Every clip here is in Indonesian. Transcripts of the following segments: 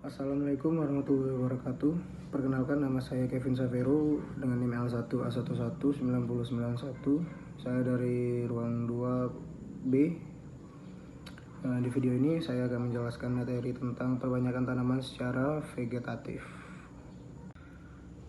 Assalamualaikum warahmatullahi wabarakatuh. Perkenalkan, nama saya Kevin Savero dengan NIM L1A119091. Saya dari ruang 2B. Di video ini saya akan menjelaskan materi tentang perbanyakan tanaman secara vegetatif.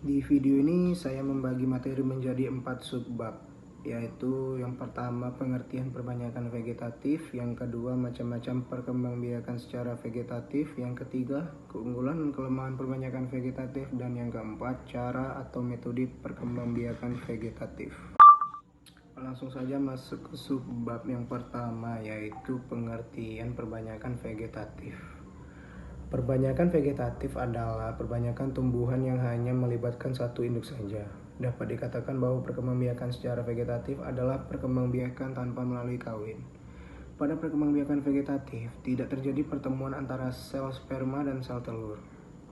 Di video ini saya membagi materi menjadi 4 subbab, yaitu yang pertama pengertian perbanyakan vegetatif, yang kedua macam-macam perkembangbiakan secara vegetatif, yang ketiga keunggulan dan kelemahan perbanyakan vegetatif, dan yang keempat cara atau metode perkembangbiakan vegetatif. Langsung saja masuk ke subbab yang pertama, yaitu pengertian perbanyakan vegetatif. Perbanyakan vegetatif adalah perbanyakan tumbuhan yang hanya melibatkan satu induk saja. Dapat dikatakan bahwa perkembangbiakan secara vegetatif adalah perkembangbiakan tanpa melalui kawin. Pada perkembangbiakan vegetatif, tidak terjadi pertemuan antara sel sperma dan sel telur.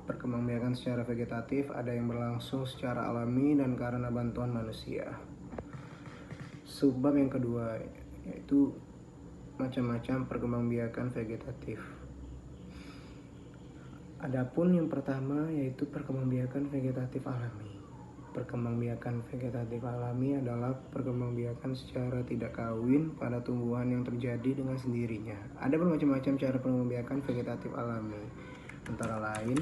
Perkembangbiakan secara vegetatif ada yang berlangsung secara alami dan karena bantuan manusia. Subbab yang kedua, yaitu macam-macam perkembangbiakan vegetatif. Adapun yang pertama yaitu perkembangbiakan vegetatif alami. Perkembangbiakan vegetatif alami adalah perkembangbiakan secara tidak kawin pada tumbuhan yang terjadi dengan sendirinya. Ada bermacam-macam cara perkembangbiakan vegetatif alami, antara lain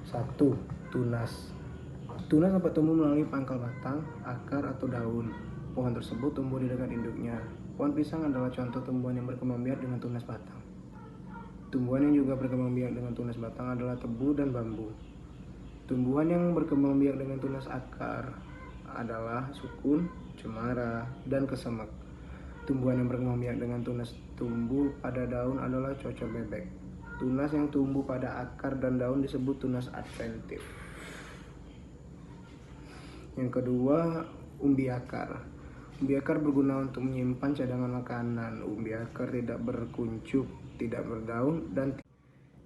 1. Tunas. Tunas dapat tumbuh melalui pangkal batang, akar, atau daun. Pohon tersebut tumbuh di dekat induknya. Pohon pisang adalah contoh tumbuhan yang berkembang biak dengan tunas batang. Tumbuhan yang juga berkembang biak dengan tunas batang adalah tebu dan bambu. Tumbuhan yang berkembang biak dengan tunas akar adalah sukun, cemara, dan kesemek. Tumbuhan yang berkembang biak dengan tunas tumbuh pada daun adalah cocor bebek. Tunas yang tumbuh pada akar dan daun disebut tunas adventif. Yang kedua, umbi akar. Umbi akar berguna untuk menyimpan cadangan makanan. Umbi akar tidak berkuncup, tidak berdaun, dan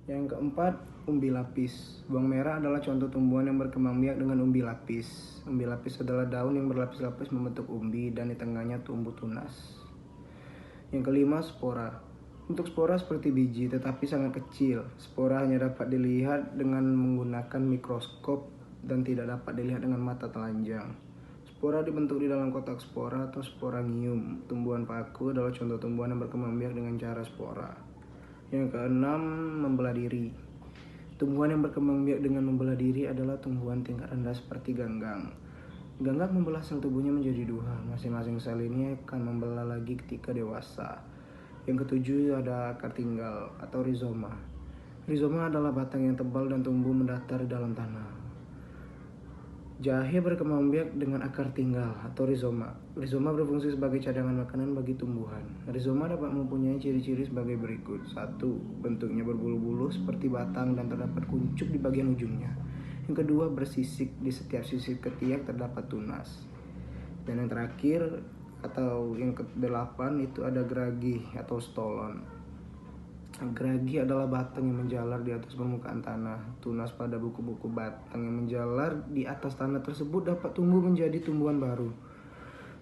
yang keempat, umbi lapis. Bawang merah adalah contoh tumbuhan yang berkembang biak dengan umbi lapis. Umbi lapis adalah daun yang berlapis-lapis membentuk umbi dan di tengahnya tumbuh tunas. Yang kelima, spora. Untuk spora seperti biji tetapi sangat kecil. Spora hanya dapat dilihat dengan menggunakan mikroskop dan tidak dapat dilihat dengan mata telanjang. Spora dibentuk di dalam kotak spora atau sporangium. Tumbuhan paku adalah contoh tumbuhan yang berkembang biak dengan cara spora. Yang keenam, membelah diri. Tumbuhan yang berkembang biak dengan membelah diri adalah tumbuhan tingkat rendah seperti ganggang. Ganggang membelah sel tubuhnya menjadi dua. Masing-masing sel ini akan membelah lagi ketika dewasa. Yang ketujuh ada akar tinggal atau rizoma. Rizoma adalah batang yang tebal dan tumbuh mendatar di dalam tanah. Jahe berkembang biak dengan akar tinggal atau rizoma. Rizoma berfungsi sebagai cadangan makanan bagi tumbuhan. Rizoma dapat mempunyai ciri-ciri sebagai berikut. 1. Bentuknya berbulu-bulu seperti batang dan terdapat kuncup di bagian ujungnya. Yang kedua, bersisik. Di setiap sisik ketiak terdapat tunas. Dan yang terakhir atau yang ke-8 itu ada geragi atau stolon. Geragi adalah batang yang menjalar di atas permukaan tanah. Tunas pada buku-buku batang yang menjalar di atas tanah tersebut dapat tumbuh menjadi tumbuhan baru.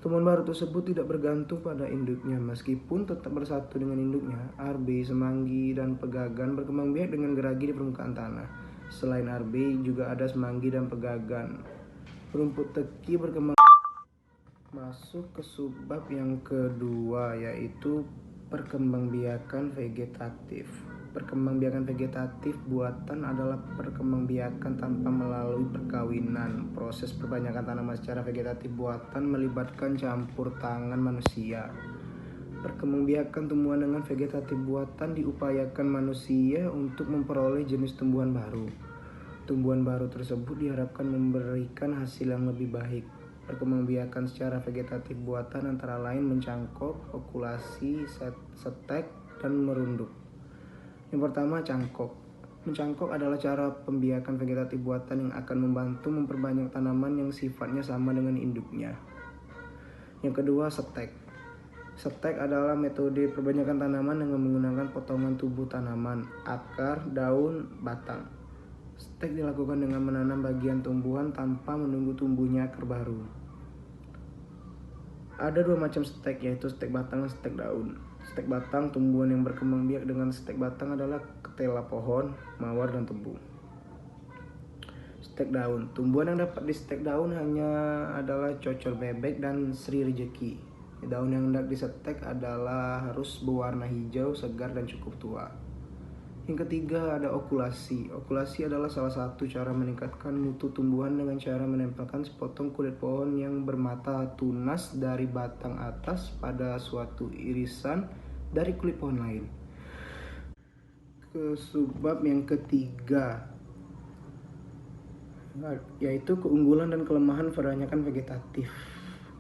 Tumbuhan baru tersebut tidak bergantung pada induknya, meskipun tetap bersatu dengan induknya. Arbe, semanggi, dan pegagan berkembang biak dengan geragi di permukaan tanah. Selain arbe, juga ada semanggi dan pegagan. Rumput teki berkembang. Masuk ke subbab yang kedua, yaitu perkembangbiakan vegetatif. Perkembangbiakan vegetatif buatan adalah perkembangbiakan tanpa melalui perkawinan. Proses perbanyakan tanaman secara vegetatif buatan melibatkan campur tangan manusia. Perkembangbiakan tumbuhan dengan vegetatif buatan diupayakan manusia untuk memperoleh jenis tumbuhan baru. Tumbuhan baru tersebut diharapkan memberikan hasil yang lebih baik. Perkembangbiakan secara vegetatif buatan antara lain mencangkok, okulasi, setek, dan merunduk. Yang pertama, cangkok. Mencangkok adalah cara pembiakan vegetatif buatan yang akan membantu memperbanyak tanaman yang sifatnya sama dengan induknya. Yang kedua, setek. Setek adalah metode perbanyakan tanaman dengan menggunakan potongan tubuh tanaman, akar, daun, batang. Setek dilakukan dengan menanam bagian tumbuhan tanpa menunggu tumbuhnya akar baru. Ada dua macam setek, yaitu setek batang dan setek daun. Setek batang, tumbuhan yang berkembang biak dengan setek batang adalah ketela pohon, mawar, dan tebu. Stek daun. Tumbuhan yang dapat di stek daun hanya adalah cocor bebek dan sri rejeki. Daun yang hendak disetek adalah harus berwarna hijau, segar, dan cukup tua. Yang ketiga ada okulasi. Okulasi adalah salah satu cara meningkatkan mutu tumbuhan dengan cara menempelkan sepotong kulit pohon yang bermata tunas dari batang atas pada suatu irisan dari kulit pohon lain. Ke subbab yang ketiga, yaitu keunggulan dan kelemahan perbanyakan vegetatif.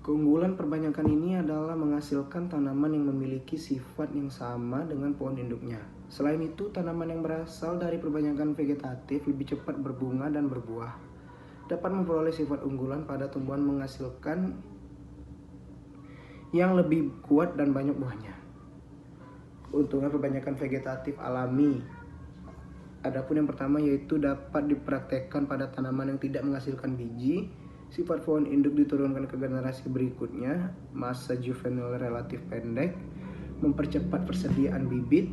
Keunggulan perbanyakan ini adalah menghasilkan tanaman yang memiliki sifat yang sama dengan pohon induknya. Selain itu, tanaman yang berasal dari perbanyakan vegetatif lebih cepat berbunga dan berbuah. Dapat memperoleh sifat unggulan pada tumbuhan menghasilkan yang lebih kuat dan banyak buahnya. Keuntungan perbanyakan vegetatif alami. Adapun yang pertama yaitu dapat dipraktekkan pada tanaman yang tidak menghasilkan biji. Sifat pohon induk diturunkan ke generasi berikutnya. Masa juvenil relatif pendek, mempercepat persediaan bibit.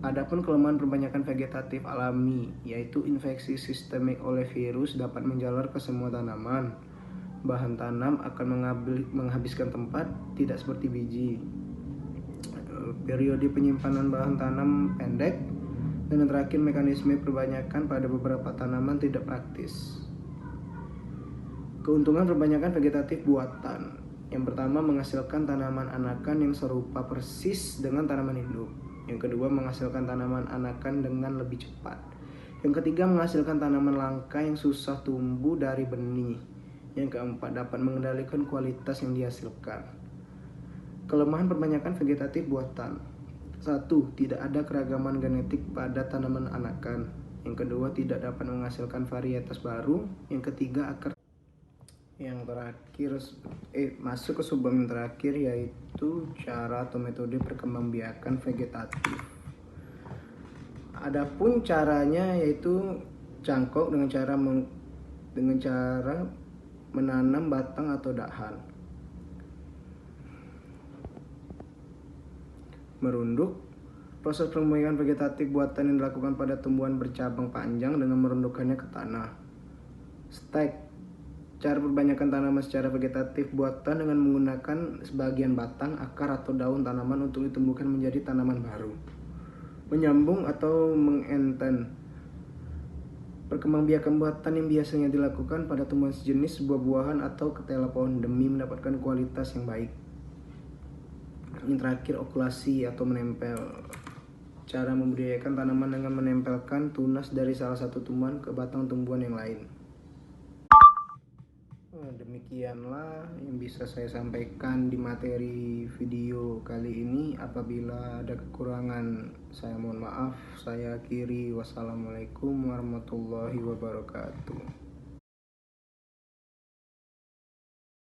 Adapun kelemahan perbanyakan vegetatif alami yaitu infeksi sistemik oleh virus dapat menjalar ke semua tanaman. Bahan tanam akan menghabiskan tempat, tidak seperti biji. Periode penyimpanan bahan tanam pendek. Dan yang terakhir, mekanisme perbanyakan pada beberapa tanaman tidak praktis. Keuntungan perbanyakan vegetatif buatan. Yang pertama, menghasilkan tanaman anakan yang serupa persis dengan tanaman induk. Yang kedua, menghasilkan tanaman anakan dengan lebih cepat. Yang ketiga, menghasilkan tanaman langka yang susah tumbuh dari benih. Yang keempat, dapat mengendalikan kualitas yang dihasilkan. Kelemahan perbanyakan vegetatif buatan. 1. Tidak ada keragaman genetik pada tanaman anakan. Yang kedua, tidak dapat menghasilkan varietas baru. Yang ketiga, akar. Yang terakhir, masuk ke subbab yang terakhir yaitu cara atau metode perkembangbiakan vegetatif. Adapun caranya yaitu cangkok dengan cara menanam batang atau dahan. Merunduk. Proses perkembangbiakan vegetatif buatan yang dilakukan pada tumbuhan bercabang panjang dengan merundukkannya ke tanah. Stek. Cara perbanyakan tanaman secara vegetatif buatan dengan menggunakan sebagian batang, akar, atau daun tanaman untuk ditumbuhkan menjadi tanaman baru. Menyambung atau mengenten. Perkembangbiakan buatan yang biasanya dilakukan pada tumbuhan sejenis buah-buahan atau ketela pohon demi mendapatkan kualitas yang baik. Yang terakhir, okulasi atau menempel. Cara membudidayakan tanaman dengan menempelkan tunas dari salah satu tumbuhan ke batang tumbuhan yang lain. Demikianlah yang bisa saya sampaikan di materi video kali ini. Apabila ada kekurangan, saya mohon maaf. Saya akhiri. Wassalamualaikum warahmatullahi wabarakatuh.